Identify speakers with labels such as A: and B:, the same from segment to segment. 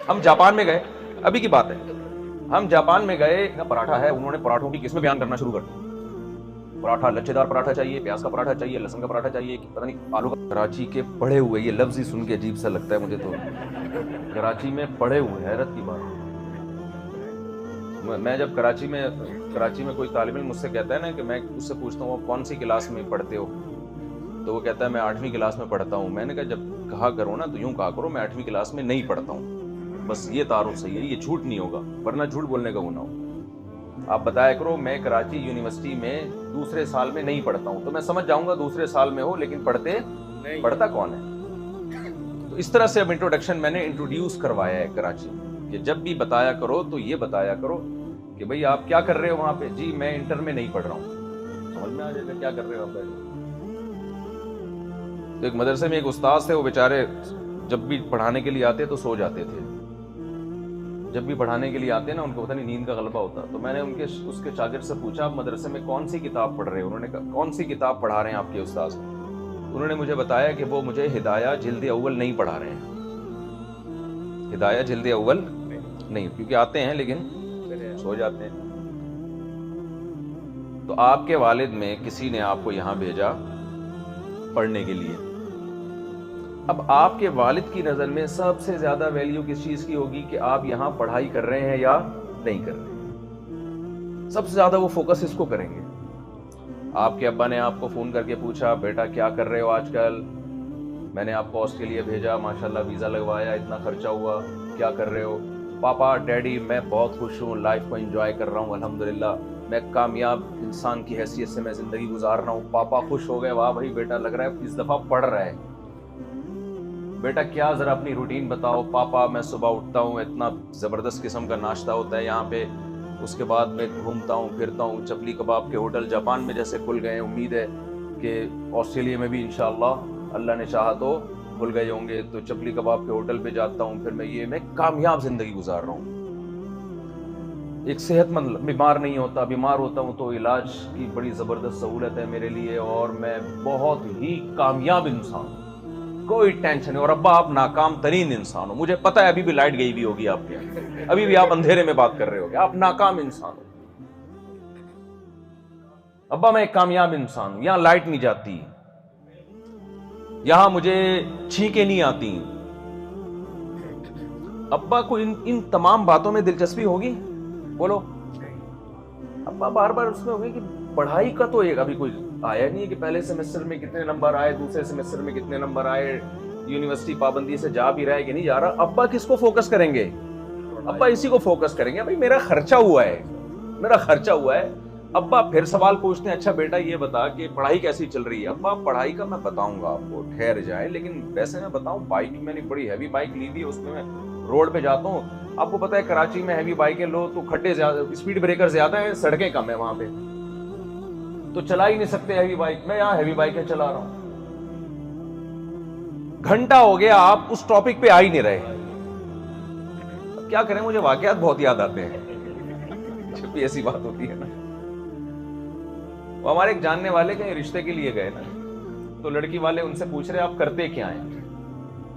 A: ہم جاپان میں گئے، ابھی کی بات ہے، ہم جاپان میں گئے، پراٹھا ہے، انہوں نے پراٹھوں کی قسمیں بیان کرنا شروع کر دی. پراٹھا لچے دار پراٹھا چاہیے، پیاز کا پراٹھا چاہیے، لہسن کا پراٹھا چاہیے، پتہ نہیں آلو کا. کراچی کے پڑھے ہوئے، یہ لفظ ہی سن کے عجیب سا لگتا ہے مجھے تو، کراچی میں پڑھے ہوئے، حیرت کی بات. میں جب کراچی میں کوئی طالب علم مجھ سے کہتا ہے نا کہ میں اس سے پوچھتا ہوں آپ کون سی کلاس میں پڑھتے ہو، تو وہ کہتا ہے میں 8ویں کلاس میں پڑھتا ہوں. میں نے کہا جب کہا کرو نا تو یوں کہا کرو میں 8ویں کلاس میں نہیں پڑھتا ہوں، بس یہ تعارف صحیح ہے، یہ جھوٹ نہیں ہوگا، ورنہ جھوٹ بولنے کا گناہ ہو. آپ بتایا کرو میں کراچی یونیورسٹی میں دوسرے سال میں نہیں پڑھتا ہوں، تو میں سمجھ جاؤں گا دوسرے سال میں ہو، لیکن پڑھتا کون ہے. تو اس طرح سے اب انٹروڈکشن میں نے انٹروڈیوس کروایا ہے کراچی میں، کہ جب بھی بتایا کرو تو یہ بتایا کرو کہ بھئی آپ کیا کر رہے ہو وہاں پہ. جی میں انٹر میں نہیں پڑھ رہا ہوں، سمجھ میں آ جائے گا کیا کر رہے ہو آپ. تو ایک مدرسے میں ایک استاد تھے، وہ بیچارے جب بھی پڑھانے کے لیے آتے تو سو جاتے تھے. جب بھی پڑھانے کے لیے آتے نا ان کو پتہ نہیں نیند کا غلبہ ہوتا. تو میں نے اس کے شاگرد سے پوچھا آپ مدرسے میں کون سی کتاب پڑھ رہے ہیں. انہوں نے کہا کون سی کتاب پڑھا رہے ہیں آپ کے استاد. انہوں نے مجھے بتایا کہ وہ مجھے ہدایہ جلد اول نہیں پڑھا رہے ہیں. ہدایہ جلد اول نہیں، کیونکہ آتے ہیں لیکن سو جاتے ہیں. تو آپ کے والد میں کسی نے آپ کو یہاں بھیجا پڑھنے کے لیے. اب آپ کے والد کی نظر میں سب سے زیادہ ویلیو کس چیز کی ہوگی کہ آپ یہاں پڑھائی کر رہے ہیں یا نہیں کر رہے ہیں. سب سے زیادہ وہ فوکس اس کو کریں گے. آپ کے ابا نے آپ کو فون کر کے پوچھا بیٹا کیا کر رہے ہو آج کل، میں نے آپ کو آسٹریلیا بھیجا، ماشاءاللہ ویزا لگوایا، اتنا خرچہ ہوا، کیا کر رہے ہو. پاپا ڈیڈی میں بہت خوش ہوں، لائف کو انجوائے کر رہا ہوں، الحمدللہ میں کامیاب انسان کی حیثیت سے میں زندگی گزار رہا ہوں. پاپا خوش ہو گئے، واہ بھائی بیٹا لگ رہا ہے اس دفعہ پڑھ رہا ہے. بیٹا کیا ذرا اپنی روٹین بتاؤ. پاپا میں صبح اٹھتا ہوں، اتنا زبردست قسم کا ناشتہ ہوتا ہے یہاں پہ، اس کے بعد میں گھومتا ہوں پھرتا ہوں، چپلی کباب کے ہوٹل جاپان میں جیسے کھل گئے، امید ہے کہ آسٹریلیا میں بھی انشاءاللہ اللہ نے چاہا تو کھل گئے ہوں گے. تو چپلی کباب کے ہوٹل پہ جاتا ہوں، پھر میں کامیاب زندگی گزار رہا ہوں. ایک صحت مند، بیمار نہیں ہوتا، بیمار ہوتا ہوں تو علاج کی بڑی زبردست سہولت ہے میرے لیے، اور میں بہت ہی کامیاب انسان ہوں، کوئی ٹینشن نہیں. اور ابا آپ ناکام ترین انسان ہو، مجھے پتا ہے ابھی بھی لائٹ گئی بھی ہوگی آپ کے، ابھی بھی آپ اندھیرے میں بات کر رہے ہوگے، آپ ناکام انسان ہو. ابا میں ایک کامیاب انسان ہوں، یہاں لائٹ نہیں جاتی، یہاں مجھے چھینکیں نہیں آتی. ابا کو ان تمام باتوں میں دلچسپی ہوگی؟ بولو. ابا بار بار اس میں ہوگی کہ پڑھائی کا تو ایک ابھی کوئی آیا نہیں ہے کہ پہلے سیمسٹر میں کتنے نمبر آئے، دوسرے سیمسٹر میں کتنے نمبر آئے، یونیورسٹی پابندی سے جا بھی رہا ہے کہ نہیں جا رہا. ابا کس کو فوکس کریں گے؟ ابا اسی کو فوکس کریں گے، بھائی میرا خرچہ ہوا ہے، میرا خرچہ ہوا ہے. ابا پھر سوال پوچھتے ہیں اچھا بیٹا یہ بتا کہ پڑھائی کیسی چل رہی ہے. ابا پڑھائی کا میں بتاؤں گا آپ کو، ٹھہر جائیں. لیکن ویسے میں بتاؤں بائک میں نے بڑی ہیوی بائک لی تھی، اس میں روڈ پہ جاتا ہوں. آپ کو پتا ہے کراچی میں ہیوی بائکیں لو تو کھڈے زیادہ، اسپیڈ بریکر زیادہ ہیں، سڑکیں کم ہیں وہاں پہ، تو چلا ہی نہیں سکتے ہیوی بائک. میں یہاں ہیوی بائکیں چلا رہا ہوں، گھنٹہ ہو گیا آپ اس ٹاپک پہ آ ہی نہیں رہے. اب کیا کریں، مجھے واقعات بہت یاد آتے ہیں جب بھی ایسی بات ہوتی ہے نا. وہ ہمارے ایک جاننے والے کہیں رشتے کے لیے گئے نا، تو لڑکی والے ان سے پوچھ رہے آپ کرتے کیا ہیں.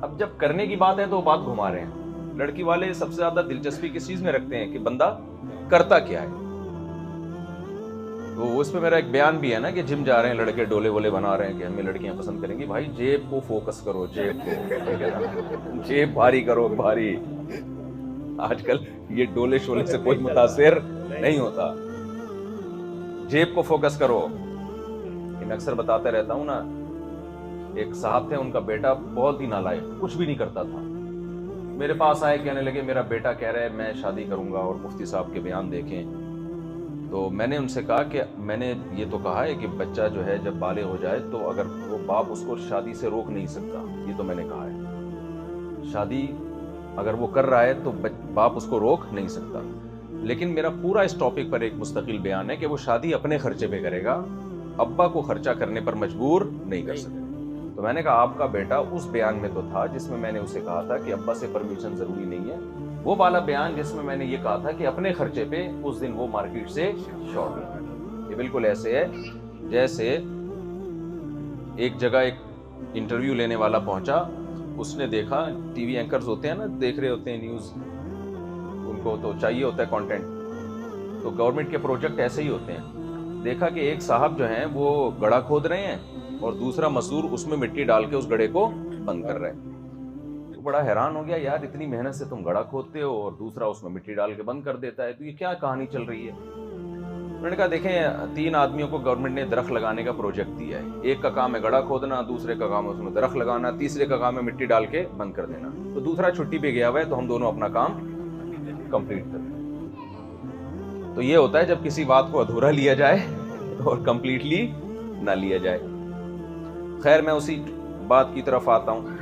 A: اب جب کرنے کی بات ہے تو بات گھما رہے ہیں. لڑکی والے سب سے زیادہ دلچسپی کس چیز میں رکھتے ہیں کہ بندہ کرتا کیا ہے. تو اس پہ میرا ایک بیان بھی ہے نا کہ جم جا رہے ہیں لڑکے، ڈولے وولے بنا رہے ہیں کہ ہمیں لڑکیاں پسند کریں گی. بھائی جیب کو فوکس کرو، جیب کو، جیب بھاری کرو، بھاری. آج کل یہ ڈولے شولے سے کوئی متاثر نہیں ہوتا، جیب کو فوکس کرو. میں اکثر بتاتے رہتا ہوں نا، ایک صاحب تھے، ان کا بیٹا بہت ہی نالائق، کچھ بھی نہیں کرتا تھا. میرے پاس آئے، کہنے لگے میرا بیٹا کہہ رہا ہے میں شادی کروں گا اور مفتی صاحب کے بیان دیکھیں. تو میں نے ان سے کہا کہ میں نے یہ تو کہا ہے کہ بچہ جو ہے جب بالغ ہو جائے تو اگر وہ باپ اس کو شادی سے روک نہیں سکتا، یہ تو میں نے کہا ہے، شادی اگر وہ کر رہا ہے تو باپ اس کو روک نہیں سکتا. لیکن میرا پورا اس ٹاپک پر ایک مستقل بیان ہے کہ وہ شادی اپنے خرچے پہ کرے گا، ابا کو خرچہ کرنے پر مجبور نہیں کر سکتا. تو میں نے کہا آپ کا بیٹا اس بیان میں تو تھا جس میں نے اسے کہا تھا کہ ابا سے پرمیشن ضروری نہیں ہے، وہ والا بیان جس میں نے یہ کہا تھا کہ اپنے خرچے پہ اس دن وہ مارکیٹ سے شارٹ ہے. یہ بالکل ایسے ہے جیسے ایک جگہ ایک انٹرویو لینے والا پہنچا، اس نے دیکھا ٹی وی اینکرز ہوتے ہیں نا, دیکھ رہے ہوتے ہیں نیوز, ان کو تو چاہیے ہوتا ہے کانٹینٹ, تو گورنمنٹ کے پروجیکٹ ایسے ہی ہوتے ہیں. دیکھا کہ ایک صاحب جو ہیں وہ گڑھا کھود رہے ہیں اور دوسرا مزدور اس میں مٹی ڈال کے اس گڑھے کو بند کر رہے ہیں. تو بڑا حیران ہو گیا, یار اتنی محنت سے تم گڑھا کھودتے ہو اور دوسرا اس میں مٹی ڈال کے بند کر دیتا ہے, تو یہ کیا کہانی چل رہی ہے؟ انہوں نے کہا دیکھیں 3 آدمیوں کو گورنمنٹ نے درخت لگانے کا پروجیکٹ دیا ہے, ایک کا کام ہے گڑھا کھودنا, دوسرے کا کام ہے اس میں درخت لگانا, تیسرے کا کام ہے مٹی ڈال کے بند کر دینا. تو دوسرا چھٹی پہ گیا ہوا ہے, تو ہم دونوں اپنا کام کمپلیٹ کر دیں. تو یہ ہوتا ہے جب کسی بات کو ادھورا لیا جائے اور کمپلیٹلی نہ لیا جائے. خیر میں اسی بات کی طرف آتا ہوں.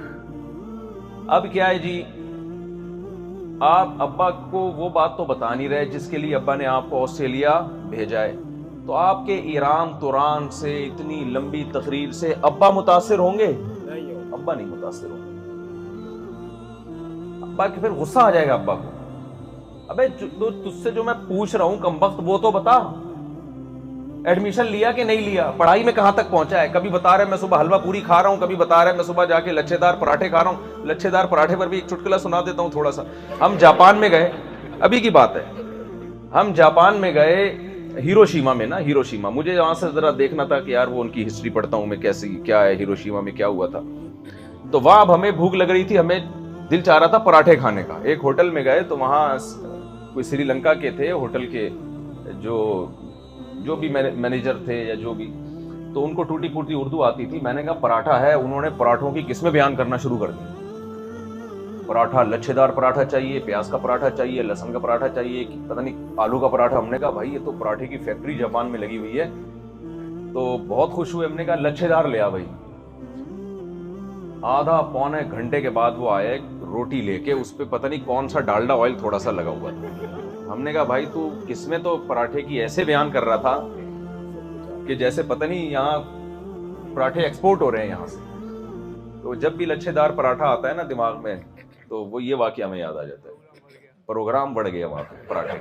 A: اب کیا ہے جی, آپ ابا کو وہ بات تو بتا نہیں رہے جس کے لیے ابا نے آپ کو آسٹریلیا بھیجا ہے, تو آپ کے ایران توران سے اتنی لمبی تقریر سے ابا متاثر ہوں گے؟ ابا نہیں متاثر ہوں گے. ابا کہ پھر غصہ آ جائے گا ابا کو, ابے تجھ سے جو میں پوچھ رہا ہوں کمبخت وہ تو بتا, ایڈمیشن لیا کہ نہیں لیا, پڑھائی میں کہاں تک پہنچا ہے؟ کبھی بتا رہے میں صبح حلوہ پوری کھا رہا ہوں, کبھی بتا رہے میں صبح جا کے لچھے دار پراٹھے کھا رہا ہوں. لچھے دار پراٹھے پر بھی ایک چٹکلا سنا دیتا ہوں تھوڑا سا. ہم جاپان میں گئے, ابھی کی بات ہے, ہم جاپان میں گئے ہیروشیما میں نا, ہیروشیما مجھے وہاں سے ذرا دیکھنا تھا کہ یار وہ ان کی ہسٹری پڑھتا ہوں میں, کیسی کیا ہے ہیروشیما میں کیا ہوا تھا. تو وہاں اب ہمیں بھوک لگ رہی تھی, ہمیں دل چاہ رہا تھا پراٹھے کھانے کا. ایک ہوٹل میں گئے تو وہاں کوئی سری لنکا کے تھے ہوٹل کے جو بھی مینیجر تھے یا جو بھی, تو ان کو ٹوٹی پھوٹی اردو آتی تھی. میں نے کہا پراٹھا ہے, انہوں نے پراٹھوں کی قسمیں بیان کرنا شروع کر دی. پراٹھا لچھے دار پراٹھا چاہیے, پیاز کا پراٹھا چاہیے, لہسن کا پراٹھا چاہیے, پتہ نہیں آلو کا پراٹھا. ہم نے کہا بھائی یہ تو پراٹھے کی فیکٹری جاپان میں لگی ہوئی ہے. تو بہت خوش ہوئے, ہم نے کہا لچھے دار لے آ بھائی. آدھا پونے گھنٹے کے بعد وہ آئے روٹی لے کے, اس پہ پتہ نہیں کون سا ڈالڈا آئل تھوڑا سا لگا ہوا تھا. ہم نے کہا بھائی تو قسمیں تو پراٹھے کی ایسے بیان کر رہا تھا کہ جیسے پتہ نہیں یہاں پراٹھے ایکسپورٹ ہو رہے ہیں یہاں سے. تو جب بھی لچھے دار پراٹھا آتا ہے نا دماغ میں, تو وہ یہ واقعہ ہمیں یاد آ جاتا ہے. پروگرام بڑھ گیا وہاں پہ پراٹھے.